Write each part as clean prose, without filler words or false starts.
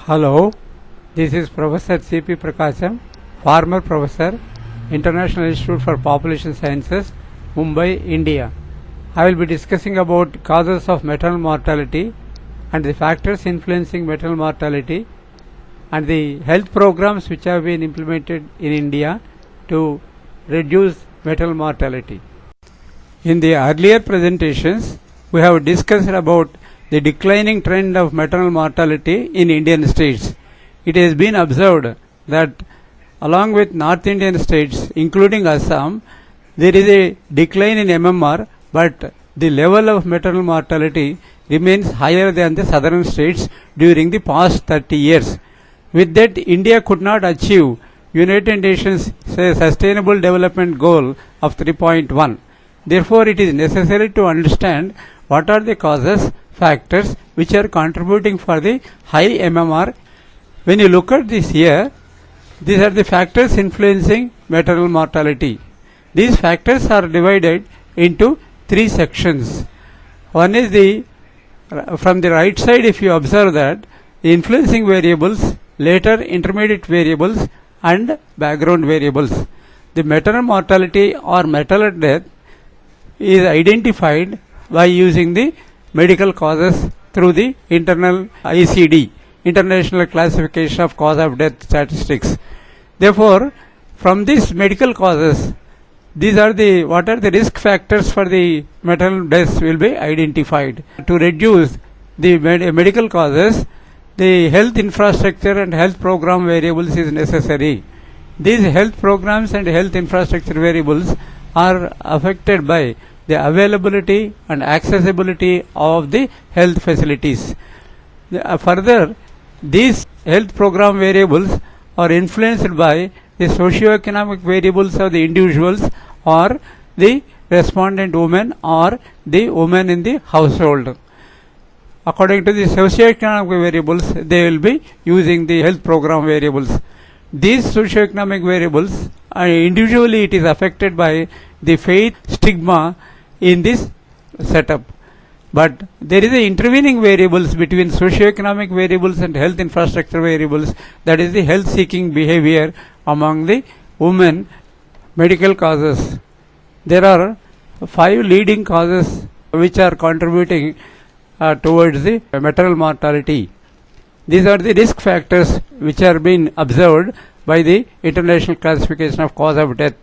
Hello, this is Professor C.P. Prakasham, former professor, International Institute for Population Sciences, Mumbai, India. I will be discussing about causes of maternal mortality and the factors influencing maternal mortality and the health programs which have been implemented in India to reduce maternal mortality. In the earlier presentations, we have discussed about the declining trend of maternal mortality in Indian states. It has been observed that along with North Indian states, including Assam, there is a decline in MMR, but the level of maternal mortality remains higher than the southern states during the past 30 years. With that, India could not achieve United Nations Sustainable Development Goal of 3.1. Therefore, it is necessary to understand what are the causes, factors which are contributing for the high MMR. When you look at this here, these are the factors influencing maternal mortality. These factors are divided into three sections. One is from the right side, if you observe that, the influencing variables, later intermediate variables and background variables. The maternal mortality or maternal death is identified by using the medical causes through the internal ICD, International Classification of Cause of Death Statistics. Therefore, from these medical causes, these are what are the risk factors for the maternal deaths will be identified. To reduce the medical causes, the health infrastructure and health program variables is necessary. These health programs and health infrastructure variables are affected by the availability and accessibility of the health facilities. Further, these health program variables are influenced by the socio-economic variables of the individuals or the respondent women or the women in the household. According to the socio-economic variables, they will be using the health program variables. These socio-economic variables, individually it is affected by the faith stigma in this setup. But there is a intervening variables between socio-economic variables and health infrastructure variables, that is the health seeking behavior among the women. Medical causes. There are 5 leading causes which are contributing towards the maternal mortality. These are the risk factors which are being observed by the International Classification of Cause of Death.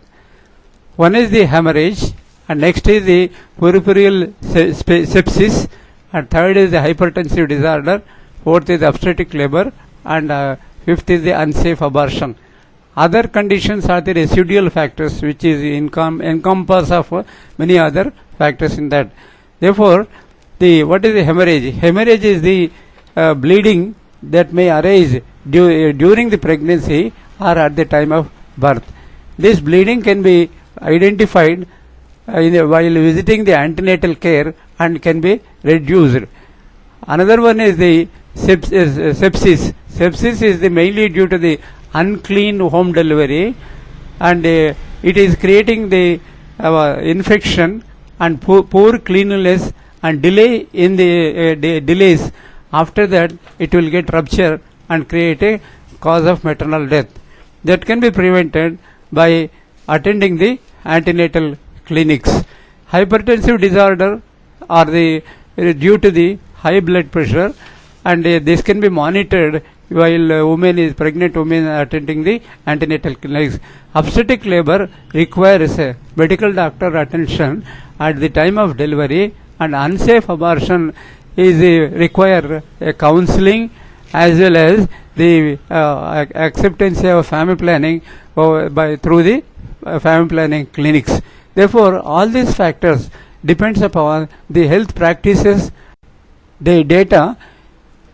One is the hemorrhage, and next is the puerperal sepsis, and third is the hypertensive disorder, fourth is obstetric labor, and fifth is the unsafe abortion. Other conditions are the residual factors which is encompass of many other factors in that. Therefore, what is the hemorrhage? Hemorrhage is the bleeding that may arise during the pregnancy or at the time of birth. This bleeding can be identified while visiting the antenatal care and can be reduced. Another one is the sepsis. Sepsis is mainly due to the unclean home delivery, and it is creating the infection and poor cleanliness and delay in the delays. After that, it will get rupture and create a cause of maternal death. That can be prevented by attending the antenatal clinics. Hypertensive disorder are due to the high blood pressure, and this can be monitored while pregnant women attending the antenatal clinics. Obstetric labor requires medical doctor attention at the time of delivery, and unsafe abortion is require counseling as well as the acceptance of family planning through the family planning clinics. Therefore, all these factors depends upon the health practices, the data,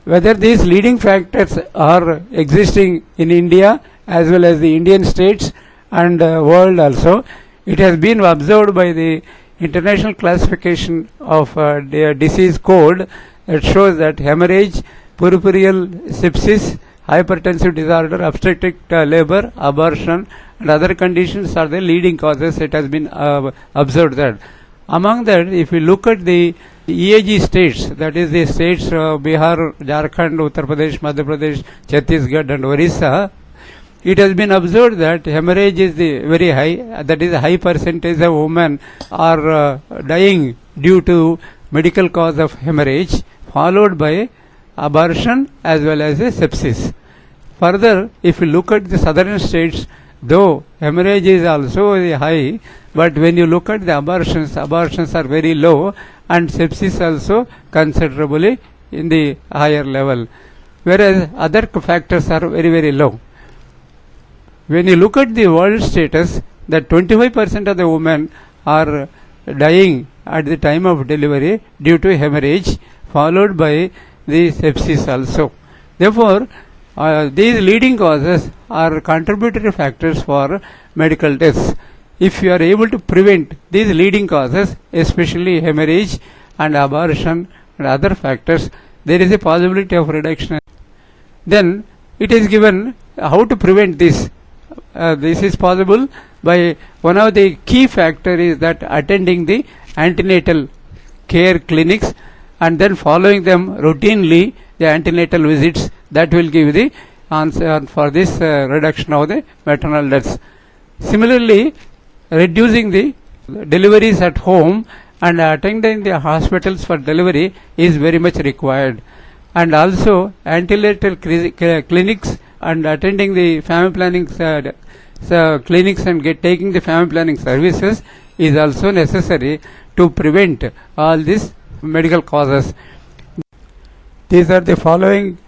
whether these leading factors are existing in India as well as the Indian states and world also. It has been observed by the International Classification of Disease Code that shows that hemorrhage, puerperal sepsis, hypertensive disorder, obstetric labor, abortion and other conditions are the leading causes. It has been observed that. Among that, if you look at the EAG states, that is the states Bihar, Jharkhand, Uttar Pradesh, Madhya Pradesh, Chhattisgarh and Orissa, it has been observed that hemorrhage is the very high, that is a high percentage of women are dying due to medical cause of hemorrhage, followed by abortion as well as a sepsis. Further, if you look at the southern states, though hemorrhage is also very high, but when you look at the abortions are very low, and sepsis also considerably in the higher level, whereas other factors are very, very low. When you look at the world status, that 25% of the women are dying at the time of delivery due to hemorrhage, followed by the sepsis also. Therefore, these leading causes are contributory factors for medical deaths. If you are able to prevent these leading causes, especially hemorrhage and abortion and other factors, there is a possibility of reduction. Then it is given how to prevent this. This is possible by one of the key factors is that attending the antenatal care clinics and then following them routinely, the antenatal visits, that will give the answer for this reduction of the maternal deaths. Similarly, reducing the deliveries at home and attending the hospitals for delivery is very much required. And also antenatal clinics and attending the family planning clinics and taking the family planning services is also necessary to prevent all these medical causes. These are the following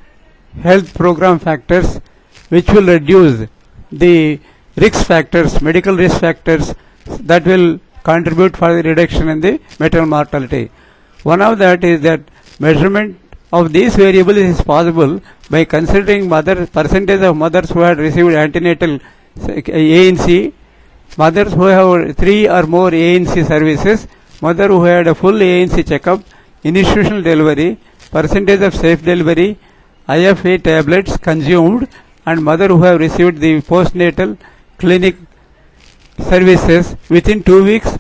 health program factors which will reduce the risk factors, medical risk factors that will contribute for the reduction in the maternal mortality. One of that is that measurement of these variables is possible by considering percentage of mothers who had received antenatal ANC, mothers who have 3 or more ANC services, mother who had a full ANC checkup, institutional delivery, percentage of safe delivery, IFA tablets consumed, and mother who have received the postnatal clinic services within 2 weeks.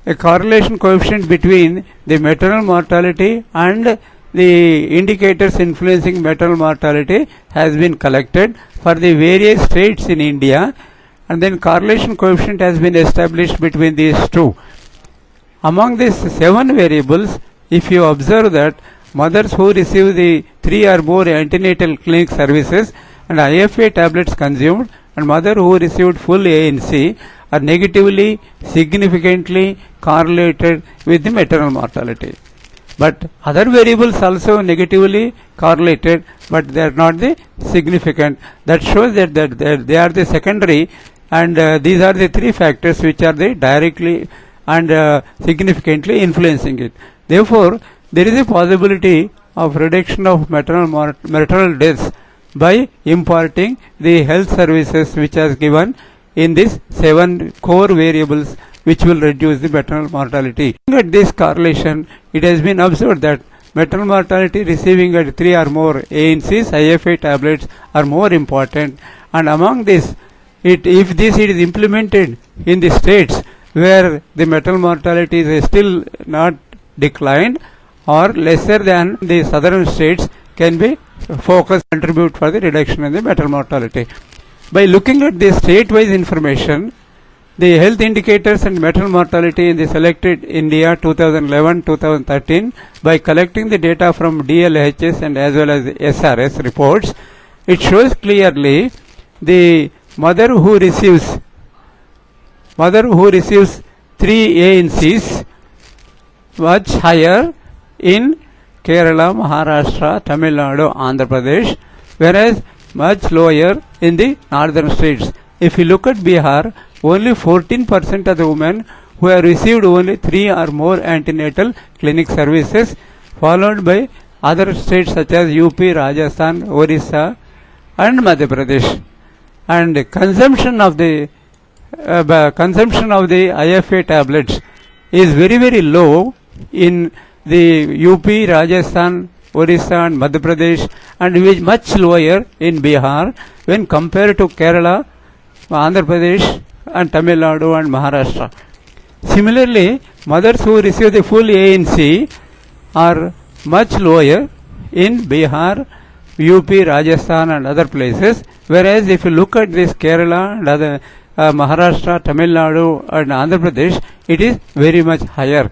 A correlation coefficient between the maternal mortality and the indicators influencing maternal mortality has been collected for the various states in India, and then correlation coefficient has been established between these two. Among these 7 variables, if you observe that mothers who receive the 3 or more antenatal clinic services and IFA tablets consumed and mother who received full ANC are negatively significantly correlated with the maternal mortality. But other variables also negatively correlated, but they are not the significant. That shows that they are the secondary, and these are the 3 factors which are the directly and significantly influencing it. Therefore, there is a possibility of reduction of maternal deaths by imparting the health services which are given in these 7 core variables which will reduce the maternal mortality. At this correlation, it has been observed that maternal mortality receiving at 3 or more ANCs, IFA tablets are more important, and among this, if this is implemented in the states where the maternal mortality is still not declined or lesser than the southern states, can be focused contribute for the reduction in the maternal mortality. By looking at the state-wise information, the health indicators and maternal mortality in the selected India 2011-2013 by collecting the data from DLHS and as well as the SRS reports, it shows clearly the mother who receives 3 ANCs much higher in Kerala, Maharashtra, Tamil Nadu, Andhra Pradesh, whereas much lower in the northern states. If you look at Bihar, only 14% of the women who have received only 3 or more antenatal clinic services, followed by other states such as UP, Rajasthan, Orissa and Madhya Pradesh. And consumption of the IFA tablets is very, very low in the UP, Rajasthan, Orissa and Madhya Pradesh, and is much lower in Bihar when compared to Kerala, Andhra Pradesh and Tamil Nadu and Maharashtra. Similarly, mothers who receive the full ANC are much lower in Bihar, UP, Rajasthan and other places, whereas if you look at this Kerala and other Maharashtra, Tamil Nadu and Andhra Pradesh, it is very much higher.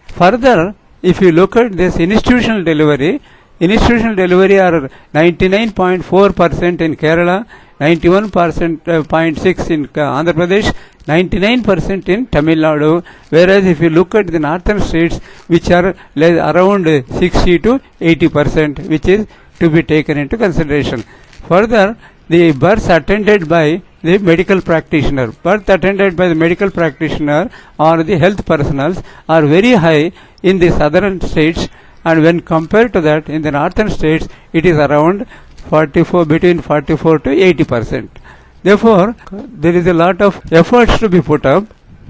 Further, if you look at this institutional delivery are 99.4% in Kerala, 91.6% in Andhra Pradesh, 99% in Tamil Nadu, whereas if you look at the northern states, which are around 60 to 80%, which is to be taken into consideration. Further, the births attended by the medical practitioner, or the health personals are very high in the southern states, and when compared to that in the northern states, it is around between 44 to 80%. Therefore, there is a lot of efforts to be put up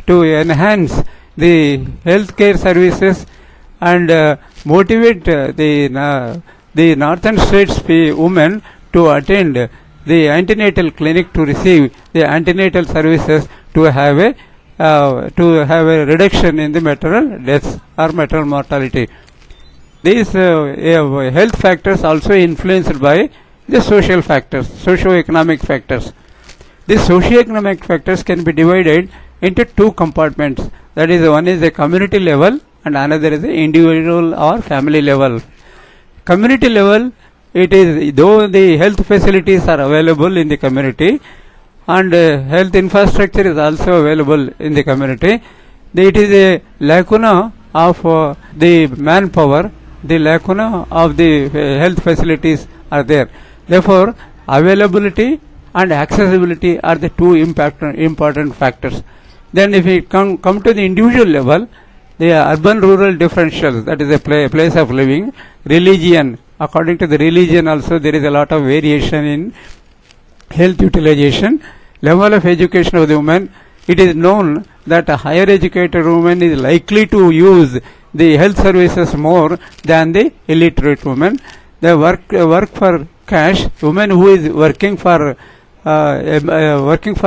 to enhance the healthcare services and motivate the northern states women to attend the antenatal clinic to receive the antenatal services to have a reduction in the maternal deaths or maternal mortality. These health factors also influenced by the social factors, socio-economic factors. These socio-economic factors can be divided into two compartments. That is, one is the community level and another is the individual or family level. Community level, it is though the health facilities are available in the community and health infrastructure is also available in the community, it is a lacuna of the manpower, the lacuna of the health facilities are there. Therefore, availability and accessibility are the two important factors. Then if we come to the individual level, the urban-rural differentials, that is a place of living, religion, according to the religion also there is a lot of variation in health utilization, level of education of the woman. It is known that a higher educated woman is likely to use the health services more than the illiterate woman. The work for cash, woman who is working for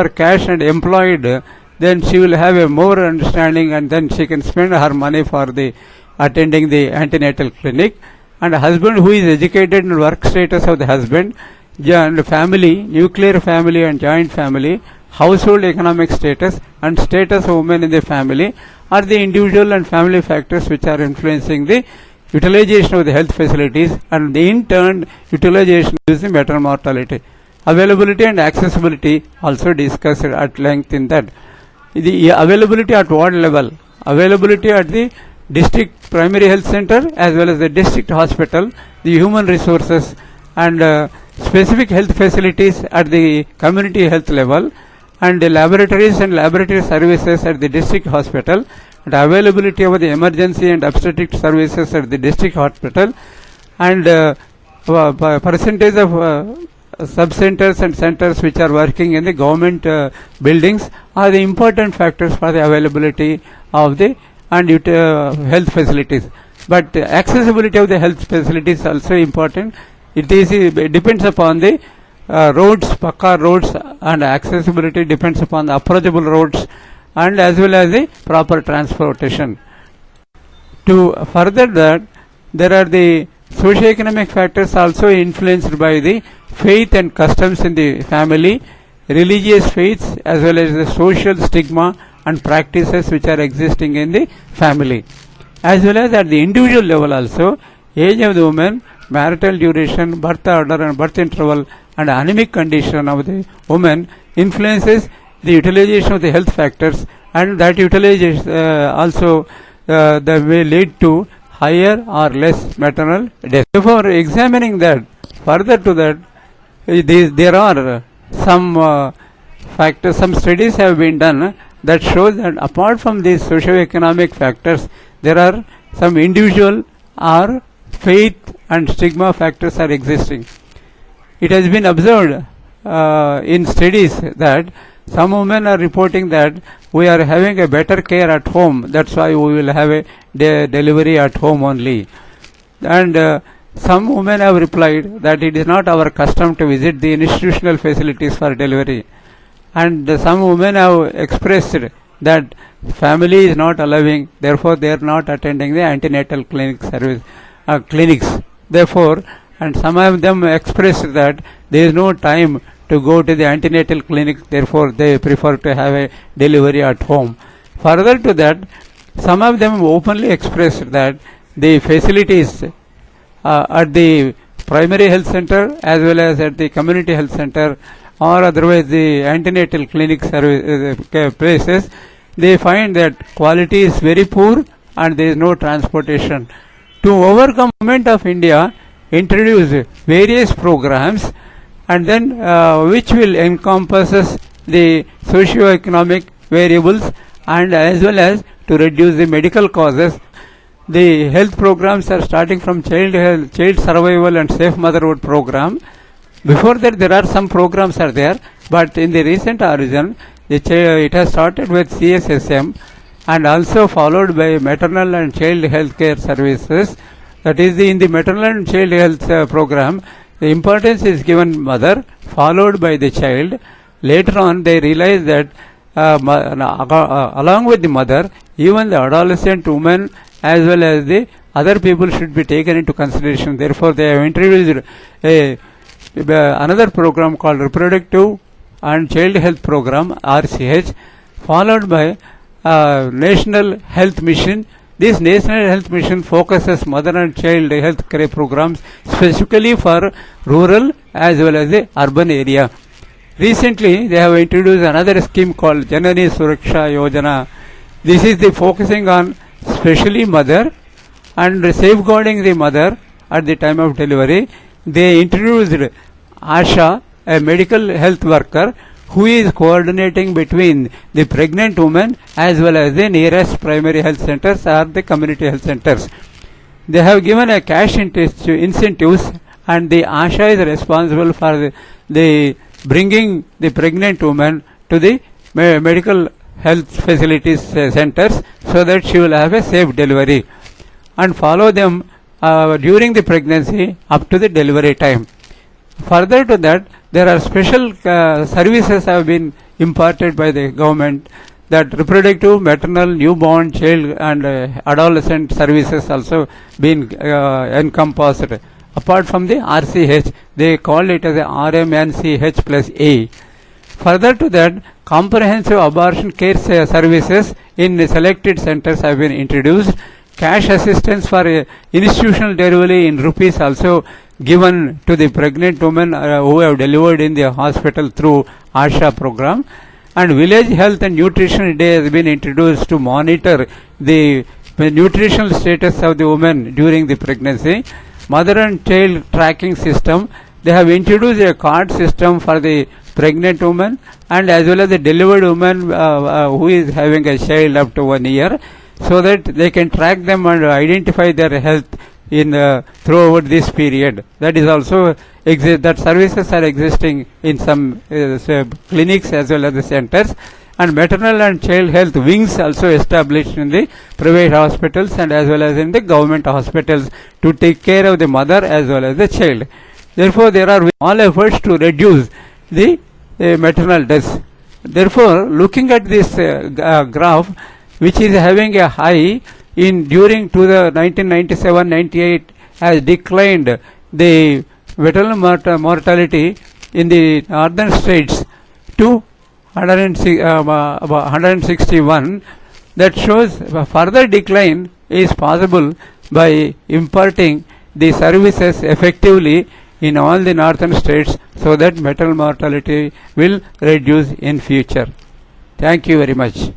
cash and employed, then she will have a more understanding and then she can spend her money for the attending the antenatal clinic. And a husband who is educated and work status of the husband, and family, nuclear family and joint family, household economic status and status of women in the family are the individual and family factors which are influencing the utilization of the health facilities, and in turn utilization is the maternal mortality. Availability and accessibility also discussed at length in that. The availability at what level? Availability at the district primary health center as well as the district hospital, the human resources and specific health facilities at the community health level, and the laboratories and laboratory services at the district hospital, and availability of the emergency and obstetric services at the district hospital, and percentage of sub-centers and centers which are working in the government buildings are the important factors for the availability of the health facilities. But accessibility of the health facilities is also important. It depends upon the roads, Pakka roads, and accessibility depends upon the approachable roads and as well as the proper transportation. To further that, there are the socio-economic factors also influenced by the faith and customs in the family, religious faiths as well as the social stigma and practices which are existing in the family. As well as at the individual level also, age of the woman, marital duration, birth order and birth interval and anemic condition of the woman influences the utilization of the health factors, and that utilization also that may lead to higher or less maternal death. Therefore, examining that, further to that, there are some factors, some studies have been done that shows that apart from these socio-economic factors, there are some individual or faith and stigma factors are existing. It has been observed in studies that some women are reporting that we are having a better care at home, that's why we will have a delivery at home only. And some women have replied that it is not our custom to visit the institutional facilities for delivery. And some women have expressed that family is not allowing, therefore they are not attending the antenatal clinic service clinics. Therefore, and some of them express that there is no time to go to the antenatal clinic, therefore they prefer to have a delivery at home. Further to that, some of them openly expressed that the facilities at the primary health center as well as at the community health center or otherwise the antenatal clinic service places, they find that quality is very poor and there is no transportation. To overcome Government of India introduce various programs and then which will encompasses the socio-economic variables and as well as to reduce the medical causes. The health programs are starting from child health, child survival and safe motherhood program. Before that there are some programs are there, but in the recent origin it has started with CSSM and also followed by maternal and child health care services. That is in the maternal and child health program, the importance is given mother followed by the child. Later on they realize that along with the mother, even the adolescent woman as well as the other people should be taken into consideration. Therefore, they have introduced another program called Reproductive and Child Health Program (RCH), followed by National Health Mission. This National Health Mission focuses mother and child health care programs specifically for rural as well as the urban area. Recently, they have introduced another scheme called Janani Suraksha Yojana. This is the focusing on especially mother and safeguarding the mother at the time of delivery. They introduced ASHA, a medical health worker who is coordinating between the pregnant woman as well as the nearest primary health centers or the community health centers. They have given a cash incentives and the ASHA is responsible for the bringing the pregnant woman to the medical health facilities centers so that she will have a safe delivery and follow them during the pregnancy up to the delivery time. Further to that, there are special services have been imparted by the government, that reproductive, maternal, newborn, child and adolescent services also been encompassed. Apart from the RCH, they call it as a RMNCH plus A. Further to that, comprehensive abortion care services in selected centers have been introduced. Cash assistance for institutional delivery in rupees also given to the pregnant women who have delivered in the hospital through ASHA program. And village health and nutrition day has been introduced to monitor the nutritional status of the woman during the pregnancy. Mother and child tracking system, they have introduced a card system for the pregnant woman and as well as the delivered woman who is having a child up to 1 year, so that they can track them and identify their health in throughout this period. That is also that services are existing in some clinics as well as the centers. And maternal and child health wings also established in the private hospitals and as well as in the government hospitals to take care of the mother as well as the child. Therefore, there are all efforts to reduce the maternal deaths. Therefore, looking at this graph, which is having a high in during to the 1997-98 has declined the maternal mortality in the northern states to 161. That shows further decline is possible by imparting the services effectively in all the northern states so that maternal mortality will reduce in future. Thank you very much.